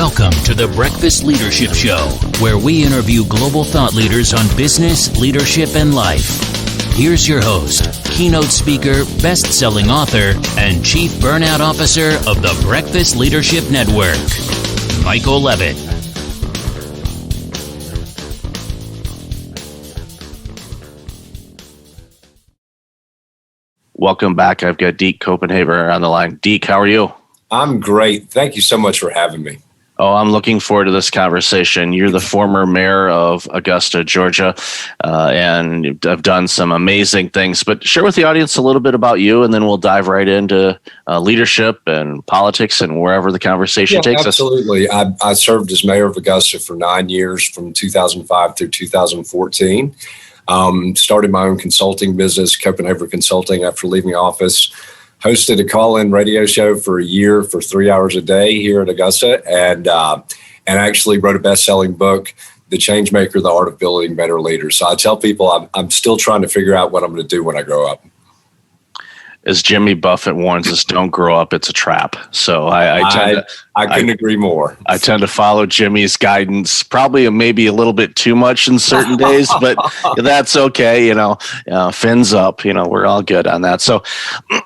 Welcome to the Breakfast Leadership Show, where we interview global thought leaders on business, leadership, and life. Here's your host, keynote speaker, best-selling author, and chief burnout officer of the Breakfast Leadership Network, Michael Levitt. Welcome back. I've got Deke Copenhaver on the line. Deke, how are you? I'm great. Thank you so much for having me. Oh, I'm looking forward to this conversation. You're the former mayor of Augusta, Georgia, and I've done some amazing things. But share with the audience a little bit about you, and then we'll dive right into leadership and politics and wherever the conversation takes absolutely. us. Absolutely. I served as mayor of Augusta for 9 years, from 2005 through 2014. Started my own consulting business, Copenhaver Consulting, after leaving office. Hosted a call-in radio show for a year for 3 hours a day here at Augusta, and actually wrote a best-selling book, The Changemaker, The Art of Building Better Leaders. So I tell people I'm still trying to figure out what I'm going to do when I grow up. As Jimmy Buffett warns us, don't grow up, it's a trap. So I couldn't agree more. I tend to follow Jimmy's guidance, probably maybe a little bit too much in certain days, but that's okay. Fins up, we're all good on that. So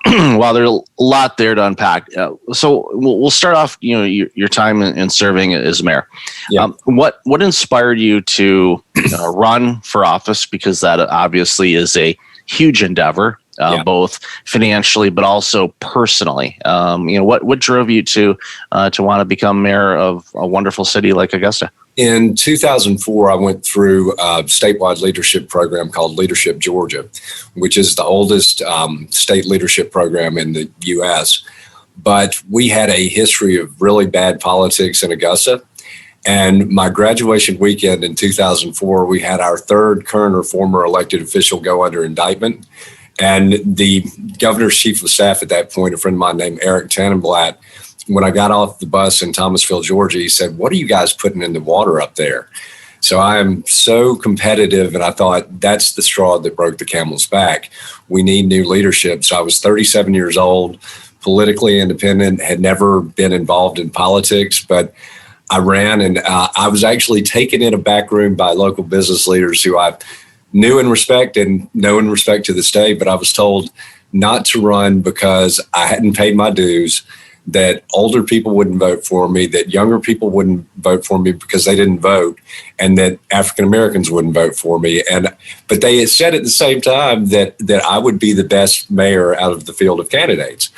while there's a lot there to unpack, so we'll start off, your time in serving as mayor. Yeah. What inspired you to run for office? Because that obviously is a huge endeavor. Both financially, but also personally. What drove you to want to become mayor of a wonderful city like Augusta? In 2004, I went through a statewide leadership program called Leadership Georgia, which is the oldest state leadership program in the U.S. But we had a history of really bad politics in Augusta. And my graduation weekend in 2004, we had our third current or former elected official go under indictment. And the governor's chief of staff at that point, a friend of mine named Eric Tannenblatt, when I got off the bus in Thomasville, Georgia, he said, "What are you guys putting in the water up there?" So I am so competitive, and I thought that's the straw that broke the camel's back. We need new leadership. So I was 37 years old, politically independent, had never been involved in politics, but I ran, and I was actually taken in a back room by local business leaders who I knew and respect and know and respect to this day, but I was told not to run because I hadn't paid my dues, that older people wouldn't vote for me, that younger people wouldn't vote for me because they didn't vote, and that African Americans wouldn't vote for me. But they had said at the same time that I would be the best mayor out of the field of candidates.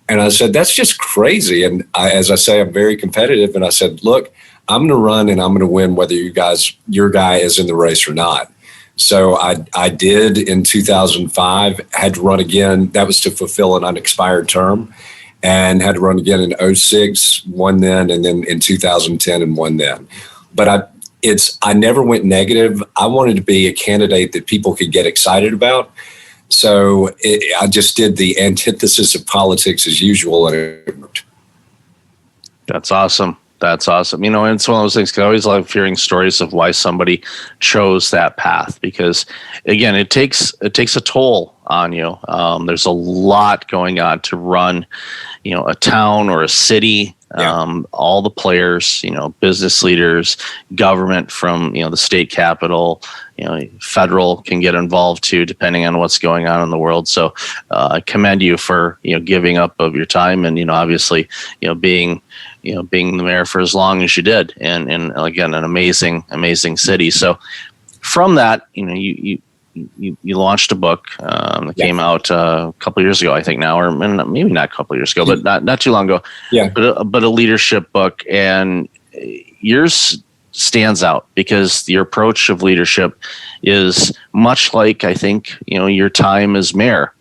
And I said, that's just crazy. And as I say, I'm very competitive. And I said, look, I'm going to run and I'm going to win whether your guy is in the race or not. So I did in 2005, had to run again. That was to fulfill an unexpired term, and had to run again in 2006, won then, and then in 2010 and won then. But I never went negative. I wanted to be a candidate that people could get excited about. So I just did the antithesis of politics as usual, and it worked. That's awesome. That's awesome. And it's one of those things, 'cause I always love hearing stories of why somebody chose that path, because again, it takes a toll on you. There's a lot going on to run, a town or a city, all the players, business leaders, government from, the state capitol, federal can get involved too, depending on what's going on in the world. So I commend you for, giving up of your time and, obviously, being the mayor for as long as you did, and again, an amazing city. So from that, you launched a book that came out a couple of years ago, I think now, or maybe not a couple of years ago, but not too long ago. Yeah. But a leadership book, and yours stands out because your approach of leadership is much like, I think, your time as mayor,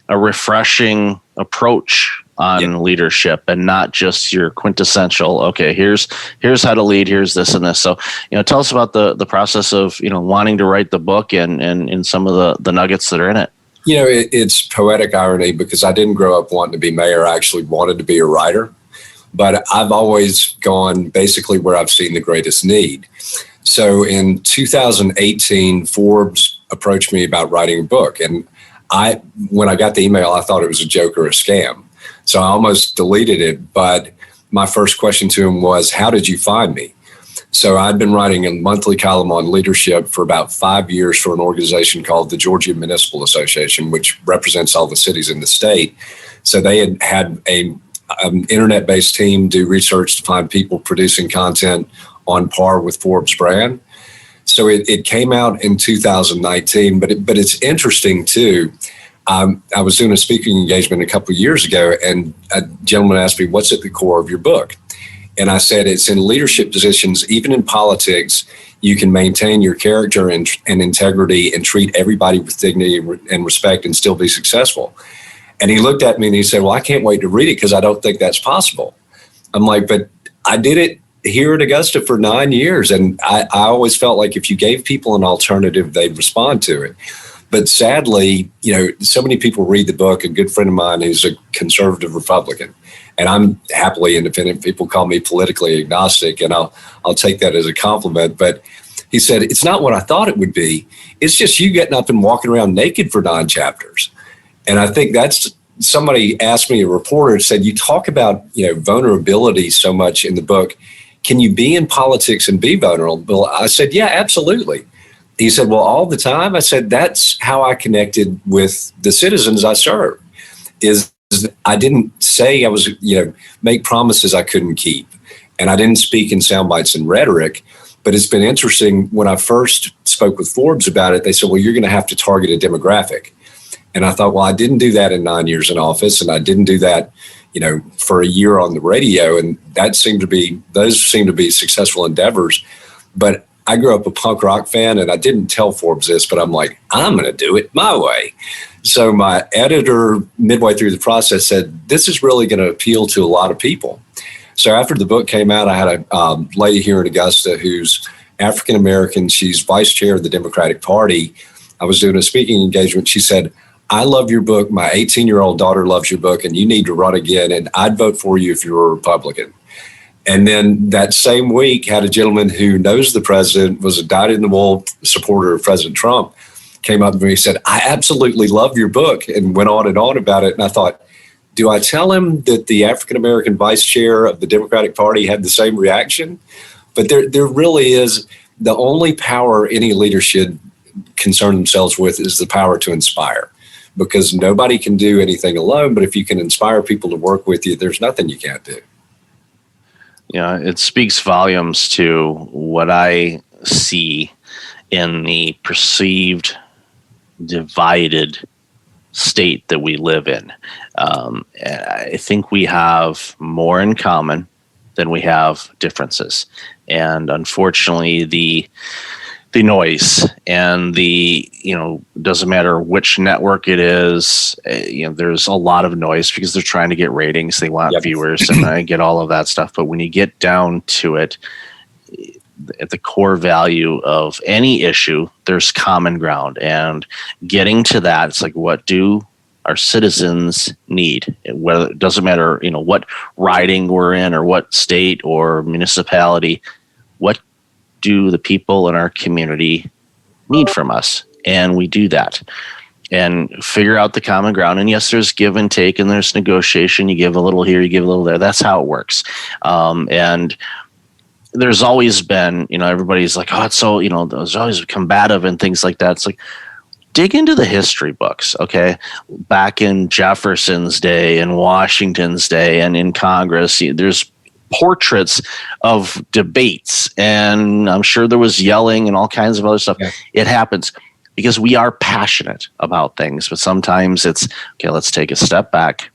a refreshing approach on leadership, and not just your quintessential, okay, here's how to lead, here's this and this. So, tell us about the process of, wanting to write the book and some of the nuggets that are in it. It's poetic irony, because I didn't grow up wanting to be mayor. I actually wanted to be a writer, but I've always gone basically where I've seen the greatest need. So in 2018, Forbes approached me about writing a book. And when I got the email, I thought it was a joke or a scam. So I almost deleted it. But my first question to him was, how did you find me? So I'd been writing a monthly column on leadership for about 5 years for an organization called the Georgia Municipal Association, which represents all the cities in the state. So they had an internet-based team do research to find people producing content on par with Forbes brand. So it came out in 2019, but it's interesting too. I was doing a speaking engagement a couple of years ago, and a gentleman asked me, what's at the core of your book? And I said, it's in leadership positions, even in politics, you can maintain your character and integrity and treat everybody with dignity and respect and still be successful. And he looked at me and he said, well, I can't wait to read it because I don't think that's possible. I'm like, but I did it here at Augusta for 9 years. And I always felt like if you gave people an alternative, they'd respond to it. But sadly, so many people read the book. A good friend of mine who's a conservative Republican, and I'm happily independent. People call me politically agnostic, and I'll take that as a compliment. But he said, it's not what I thought it would be. It's just you getting up and walking around naked for 9 chapters. And I think that's, somebody asked me, a reporter said, you talk about, vulnerability so much in the book. Can you be in politics and be vulnerable? I said, yeah, absolutely. He said, well, all the time? I said, that's how I connected with the citizens I serve, is I didn't say I was, make promises I couldn't keep. And I didn't speak in sound bites and rhetoric. But it's been interesting. When I first spoke with Forbes about it, they said, well, you're going to have to target a demographic. And I thought, well, I didn't do that in 9 years in office, and I didn't do that, for a year on the radio. And those seem to be successful endeavors. But I grew up a punk rock fan, and I didn't tell Forbes this, but I'm like, I'm going to do it my way. So my editor, midway through the process, said, this is really going to appeal to a lot of people. So after the book came out, I had a lady here in Augusta who's African-American. She's vice chair of the Democratic Party. I was doing a speaking engagement. She said, I love your book. My 18-year-old daughter loves your book, and you need to run again, and I'd vote for you if you were a Republican. And then that same week, had a gentleman who knows the president, was a dyed-in-the-wool supporter of President Trump, came up to me and said, I absolutely love your book, and went on and on about it. And I thought, do I tell him that the African-American vice chair of the Democratic Party had the same reaction? But there really is, the only power any leader should concern themselves with is the power to inspire, because nobody can do anything alone. But if you can inspire people to work with you, there's nothing you can't do. Yeah, it speaks volumes to what I see in the perceived divided state that we live in. I think we have more in common than we have differences. And unfortunately, the noise and doesn't matter which network it is, there's a lot of noise because they're trying to get ratings. They want viewers and I get all of that stuff. But when you get down to it, at the core value of any issue, there's common ground. And getting to that, it's like, what do our citizens need? Whether it doesn't matter, what riding we're in or what state or municipality, what do the people in our community need from us? And we do that and figure out the common ground. And yes, there's give and take and there's negotiation. You give a little here, you give a little there. That's how it works. And there's always been, everybody's like, oh, it's so, there's always combative and things like that. It's like, dig into the history books, okay? Back in Jefferson's day and Washington's day and in Congress, there's portraits of debates, and I'm sure there was yelling and all kinds of other stuff. Yeah. It happens because we are passionate about things, but sometimes it's, okay, let's take a step back.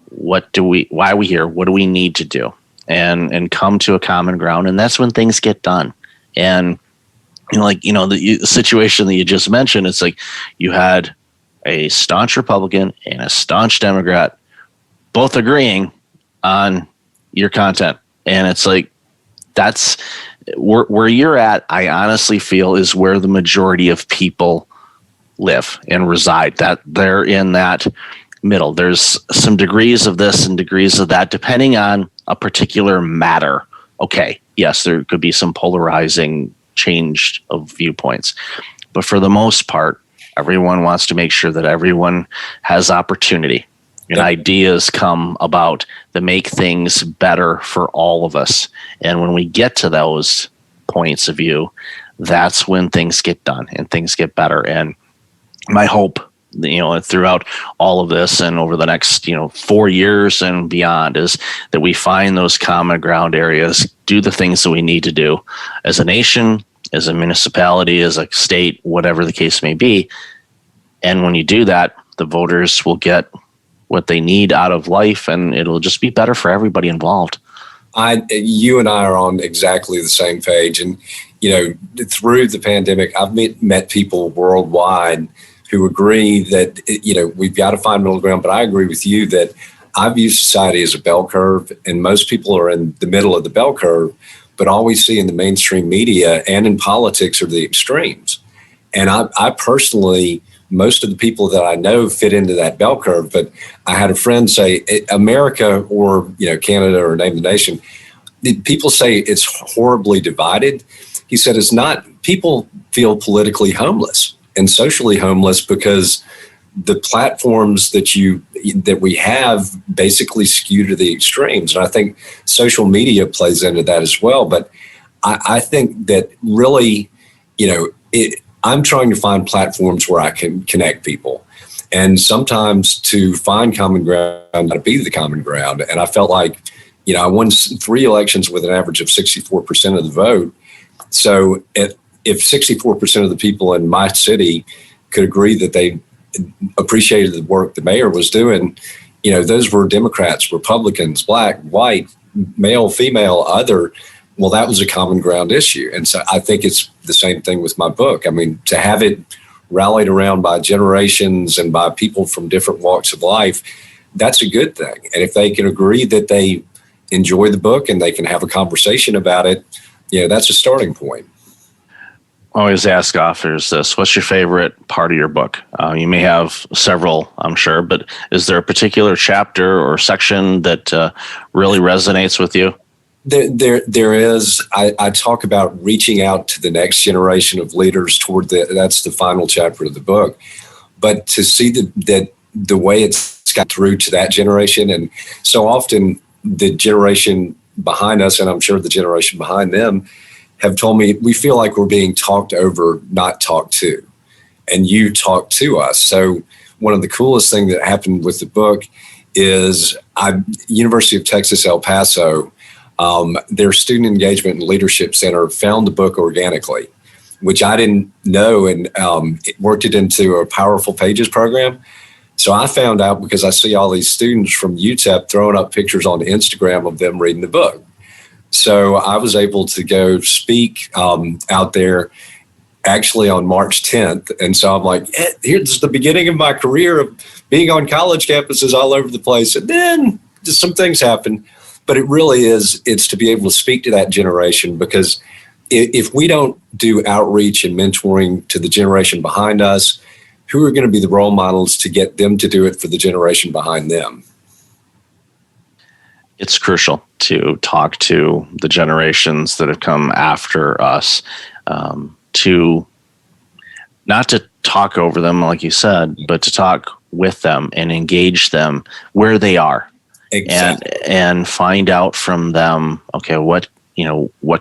Why are we here? What do we need to do? And come to a common ground. And that's when things get done. And the situation that you just mentioned, it's like you had a staunch Republican and a staunch Democrat both agreeing on your content. And it's like, that's where you're at. I honestly feel is where the majority of people live and reside, that they're in that middle. There's some degrees of this and degrees of that, depending on a particular matter. Okay. Yes, there could be some polarizing change of viewpoints, but for the most part, everyone wants to make sure that everyone has opportunity. and ideas come about that make things better for all of us. And when we get to those points of view, that's when things get done and things get better. And my hope, throughout all of this and over the next, 4 years and beyond, is that we find those common ground areas, do the things that we need to do as a nation, as a municipality, as a state, whatever the case may be. And when you do that, the voters will get what they need out of life, and it'll just be better for everybody involved. You and I are on exactly the same page. And, through the pandemic, I've met people worldwide who agree that, we've got to find middle ground. But I agree with you that I view society as a bell curve, and most people are in the middle of the bell curve. But all we see in the mainstream media and in politics are the extremes. And I personally, most of the people that I know fit into that bell curve. But I had a friend say, America or, Canada or name the nation, people say it's horribly divided. He said it's not. People feel politically homeless and socially homeless because the platforms that we have basically skew to the extremes. And I think social media plays into that as well. But I think that really, I'm trying to find platforms where I can connect people. And sometimes to find common ground, to be the common ground. And I felt like, I won 3 elections with an average of 64% of the vote. So if 64% of the people in my city could agree that they appreciated the work the mayor was doing, those were Democrats, Republicans, black, white, male, female, other. Well, that was a common ground issue. And so I think it's the same thing with my book. I mean, to have it rallied around by generations and by people from different walks of life, that's a good thing. And if they can agree that they enjoy the book and they can have a conversation about it, that's a starting point. I always ask authors this: what's your favorite part of your book? You may have several, I'm sure, but is there a particular chapter or section that really resonates with you? There is. I talk about reaching out to the next generation of leaders that's the final chapter of the book. But to see that the way it's got through to that generation, and so often the generation behind us, and I'm sure the generation behind them, have told me we feel like we're being talked over, not talked to. And you talk to us. So one of the coolest things that happened with the book is University of Texas, El Paso, their Student Engagement and Leadership Center found the book organically, which I didn't know, and it worked it into a Powerful Pages program. So I found out because I see all these students from UTEP throwing up pictures on Instagram of them reading the book. So I was able to go speak out there actually on March 10th. And so I'm like, here's the beginning of my career of being on college campuses all over the place. And then just some things happen. But it really it's to be able to speak to that generation, because if we don't do outreach and mentoring to the generation behind us, who are going to be the role models to get them to do it for the generation behind them? It's crucial to talk to the generations that have come after us, to not to talk over them, like you said, but to talk with them and engage them where they are. Exactly. And find out from them, okay, what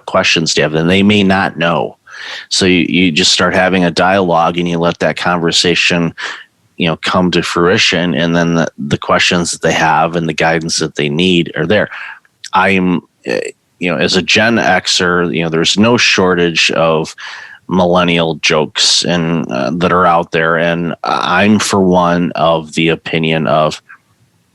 questions do you have? And they may not know. So you just start having a dialogue and you let that conversation, come to fruition. And then the questions that they have and the guidance that they need are there. I'm, as a Gen Xer, there's no shortage of millennial jokes and that are out there. And I'm for one of the opinion of,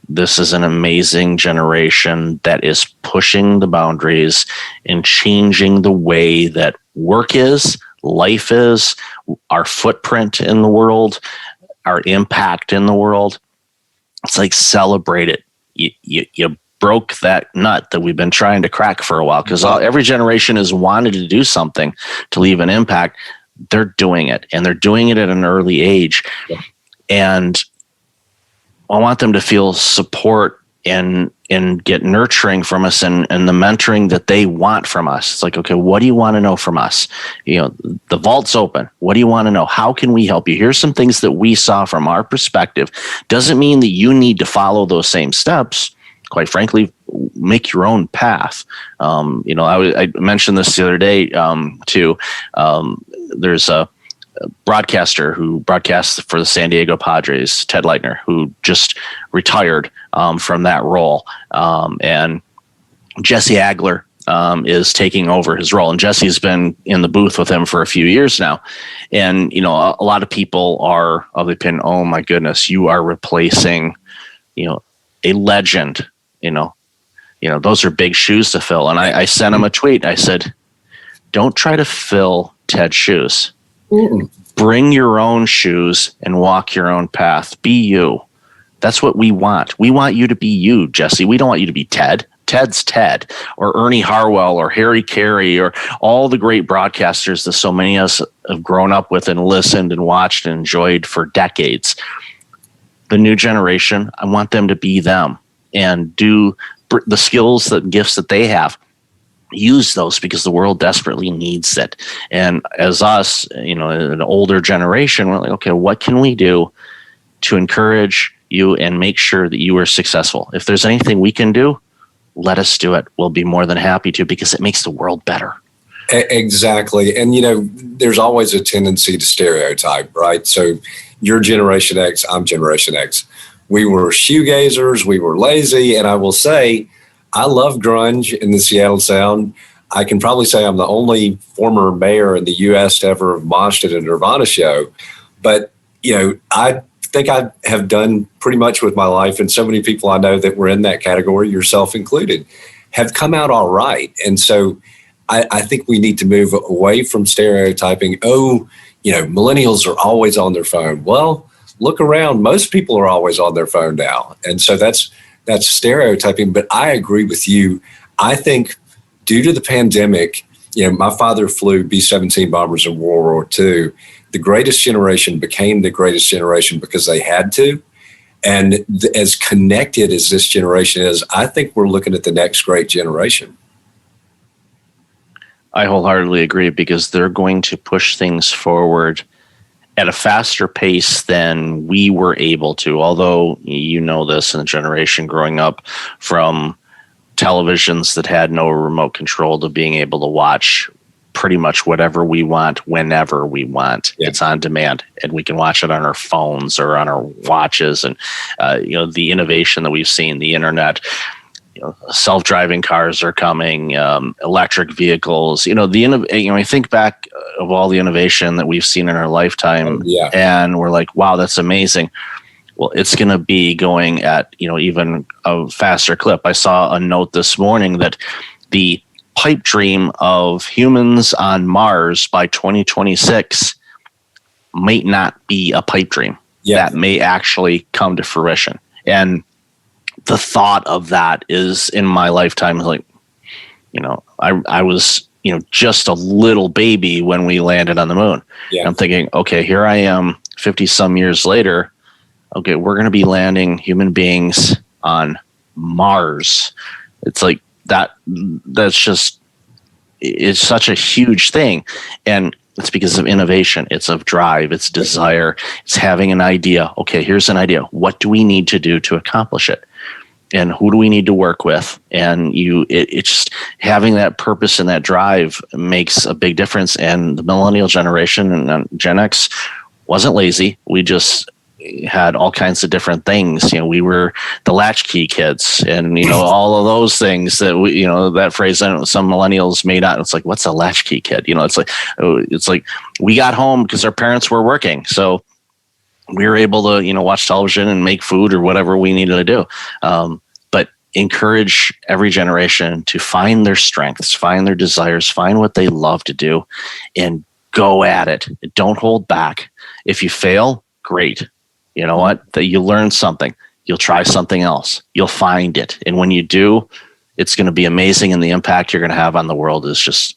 this is an amazing generation that is pushing the boundaries and changing the way that work is, life is, our footprint in the world, our impact in the world. It's like, celebrate it. You broke that nut that we've been trying to crack for a while, because every generation has wanted to do something to leave an impact. They're doing it, and they're doing it at an early age. Yeah. And I want them to feel support and get nurturing from us and the mentoring that they want from us. It's like, okay, what do you want to know from us? The vault's open. What do you want to know? How can we help you? Here's some things that we saw from our perspective. Doesn't mean that you need to follow those same steps. Quite frankly, make your own path. I mentioned this the other day too. There's a broadcaster who broadcasts for the San Diego Padres, Ted Leitner, who just retired from that role. And Jesse Agler is taking over his role. And Jesse's been in the booth with him for a few years now. And, a lot of people are of the opinion, oh my goodness, you are replacing, a legend, those are big shoes to fill. And I sent him a tweet. I said, don't try to fill Ted's shoes. Mm-mm. Bring your own shoes and walk your own path. Be you. That's what we want. We want you to be you, Jesse. We don't want you to be Ted. Ted's Ted, or Ernie Harwell, or Harry Carey, or all the great broadcasters that so many of us have grown up with and listened and watched and enjoyed for decades. The new generation, I want them to be them and do the skills, the gifts that they have. Use those because the world desperately needs it. And as us, an older generation, we're like, okay, what can we do to encourage you and make sure that you are successful? If there's anything we can do, let us do it. We'll be more than happy to, because it makes the world better. Exactly. And, there's always a tendency to stereotype, right? So you're Generation X, I'm Generation X. We were shoegazers, we were lazy. And I will say, I love grunge in the Seattle Sound. I can probably say I'm the only former mayor in the U.S. to ever have moshed at a Nirvana show. But, I think I have done pretty much with my life. And so many people I know that were in that category, yourself included, have come out all right. And so I think we need to move away from stereotyping. Oh, millennials are always on their phone. Well, look around. Most people are always on their phone now. And so that's stereotyping, but I agree with you. I think due to the pandemic, my father flew B-17 bombers in World War II. The greatest generation became the greatest generation because they had to. And as connected as this generation is, I think we're looking at the next great generation. I wholeheartedly agree, because they're going to push things forward at a faster pace than we were able to. Although, this in the generation growing up from televisions that had no remote control to being able to watch pretty much whatever we want, whenever we want. Yeah. It's on demand, and we can watch it on our phones or on our watches. And, the innovation that we've seen, the internet, self-driving cars are coming, electric vehicles, I think back of all the innovation that we've seen in our lifetime, and we're like, wow, that's amazing. Well, it's going to be going at, even a faster clip. I saw a note this morning that the pipe dream of humans on Mars by 2026 might not be a pipe dream. Yeah. That may actually come to fruition. And the thought of that is, in my lifetime, like, I was, just a little baby when we landed on the moon. Yeah. And I'm thinking, okay, here I am 50 some years later. Okay, we're going to be landing human beings on Mars. It's like that's just, it's such a huge thing. And it's because of innovation. It's of drive. It's desire. It's having an idea. Okay, here's an idea. What do we need to do to accomplish it? And who do we need to work with? And it's just having that purpose and that drive makes a big difference. And the millennial generation and Gen X wasn't lazy. We just had all kinds of different things. We were the latchkey kids, and all of those things that we, that phrase that some millennials may not. It's like, what's a latchkey kid? It's like we got home because our parents were working, so we were able to, watch television and make food or whatever we needed to do. But encourage every generation to find their strengths, find their desires, find what they love to do, and go at it. Don't hold back. If you fail, great. You know what? That you learn something. You'll try something else. You'll find it. And when you do, it's going to be amazing. And the impact you're going to have on the world is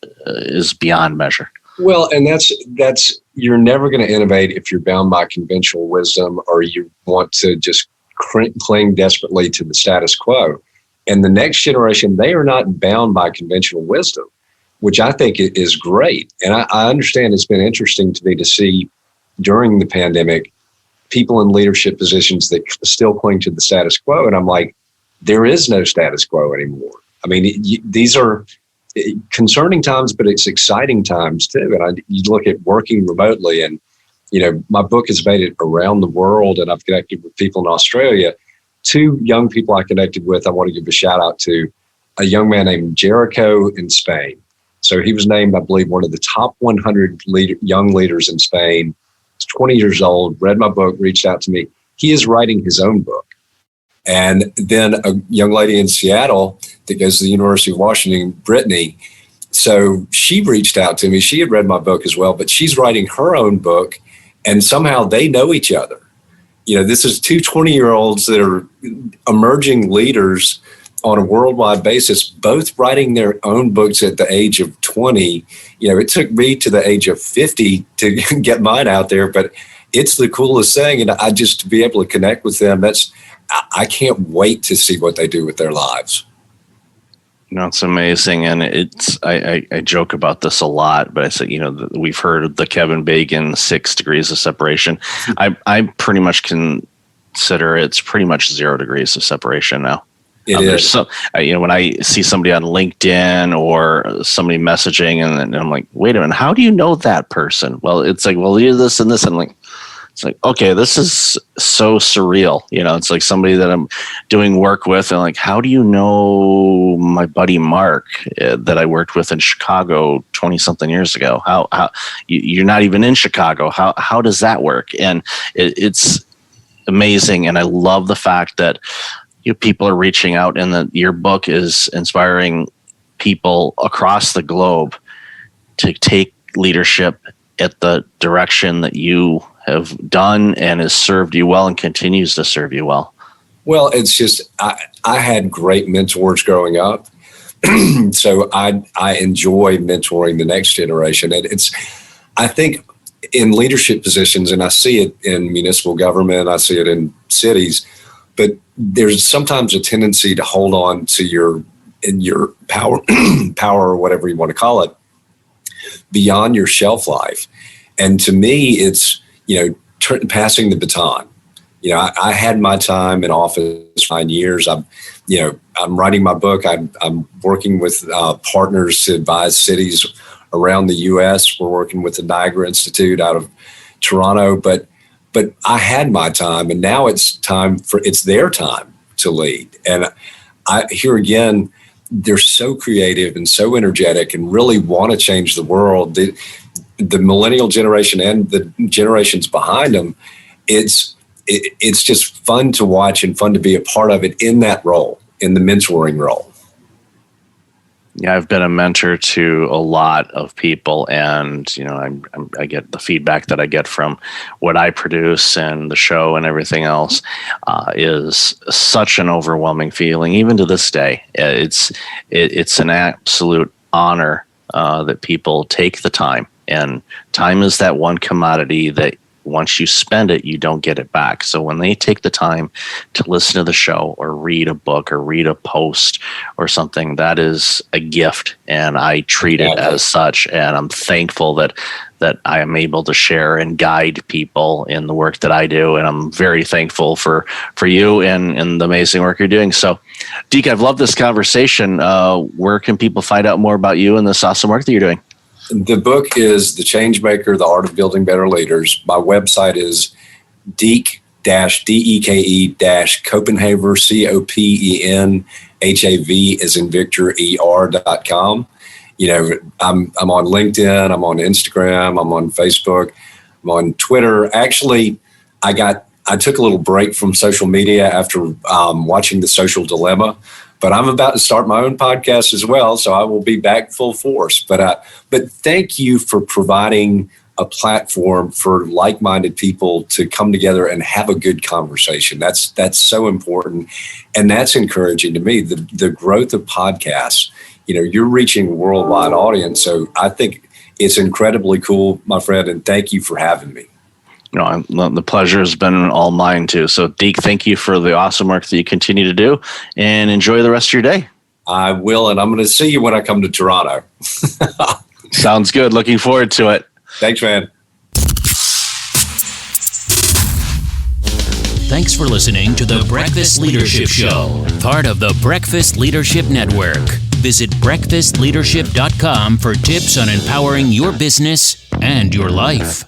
beyond measure. Well, and that's you're never going to innovate if you're bound by conventional wisdom, or you want to just cling desperately to the status quo. And the next generation, they are not bound by conventional wisdom, which I think is great. And I understand it's been interesting to me to see during the pandemic, people in leadership positions that still cling to the status quo. And I'm like, there is no status quo anymore. I mean, these are concerning times, but it's exciting times too. And you look at working remotely, and, my book has made it around the world, and I've connected with people in Australia. 2 young people I connected with, I want to give a shout out to a young man named Jericho in Spain. So he was named, I believe, one of the top 100 young leaders in Spain. He's 20 years old, read my book, reached out to me. He is writing his own book. And then a young lady in Seattle that goes to the University of Washington, Brittany. So she reached out to me. She had read my book as well, but she's writing her own book, and somehow they know each other. This is 2 20-year-olds that are emerging leaders on a worldwide basis, both writing their own books at the age of 20. It took me to the age of 50 to get mine out there, but it's the coolest thing. And I just to be able to connect with them, I can't wait to see what they do with their lives. It's amazing. And I joke about this a lot, but I said, we've heard of the Kevin Bacon 6 degrees of separation. I pretty much consider it's pretty much 0 degrees of separation now. It is. When I see somebody on LinkedIn or somebody messaging, and I'm like, wait a minute, how do you know that person? Well, it's like, well, you're this and this. And I'm like, it's like, okay, this is so surreal. It's like somebody that I'm doing work with, and like, how do you know my buddy Mark that I worked with in Chicago 20 something years ago? How you're not even in Chicago? How does that work? And it's amazing. And I love the fact that people are reaching out, and that your book is inspiring people across the globe to take leadership at the direction that you have done and has served you well and continues to serve you well. Well, it's just, I had great mentors growing up. So I enjoy mentoring the next generation. And I think in leadership positions, and I see it in municipal government, I see it in cities, but there's sometimes a tendency to hold on to your power, or whatever you want to call it, beyond your shelf life. And to me, it's, passing the baton. I had my time in office 9 years. I'm writing my book. I'm working with partners to advise cities around the U.S. We're working with the Niagara Institute out of Toronto, but I had my time, and now it's their time to lead. And here again, they're so creative and so energetic and really want to change the world. The millennial generation and the generations behind them, it's just fun to watch and fun to be a part of it in that role, in the mentoring role. Yeah, I've been a mentor to a lot of people, and I get the feedback that I get from what I produce and the show and everything else is such an overwhelming feeling. Even to this day, it's an absolute honor that people take the time, and time is that one commodity that once you spend it, you don't get it back. So when they take the time to listen to the show or read a book or read a post or something, that is a gift, and I treat it as such. And I'm thankful that I am able to share and guide people in the work that I do. And I'm very thankful for you and the amazing work you're doing. So, Deke, I've loved this conversation. Where can people find out more about you and this awesome work that you're doing? The book is The Changemaker, The Art of Building Better Leaders. My website is Deke-Copenhaver, Copenhav as in Victor, ER.com. I'm on LinkedIn, I'm on Instagram, I'm on Facebook, I'm on Twitter. Actually, I took a little break from social media after watching The Social Dilemma. But I'm about to start my own podcast as well, so I will be back full force. But thank you for providing a platform for like-minded people to come together and have a good conversation. That's so important, and that's encouraging to me. The growth of podcasts, you're reaching a worldwide audience, so I think it's incredibly cool, my friend. And thank you for having me. The pleasure has been all mine too. So Deke, thank you for the awesome work that you continue to do, and enjoy the rest of your day. I will, and I'm going to see you when I come to Toronto. Sounds good. Looking forward to it. Thanks, man. Thanks for listening to the Breakfast Leadership Show, part of the Breakfast Leadership Network. Visit breakfastleadership.com for tips on empowering your business and your life.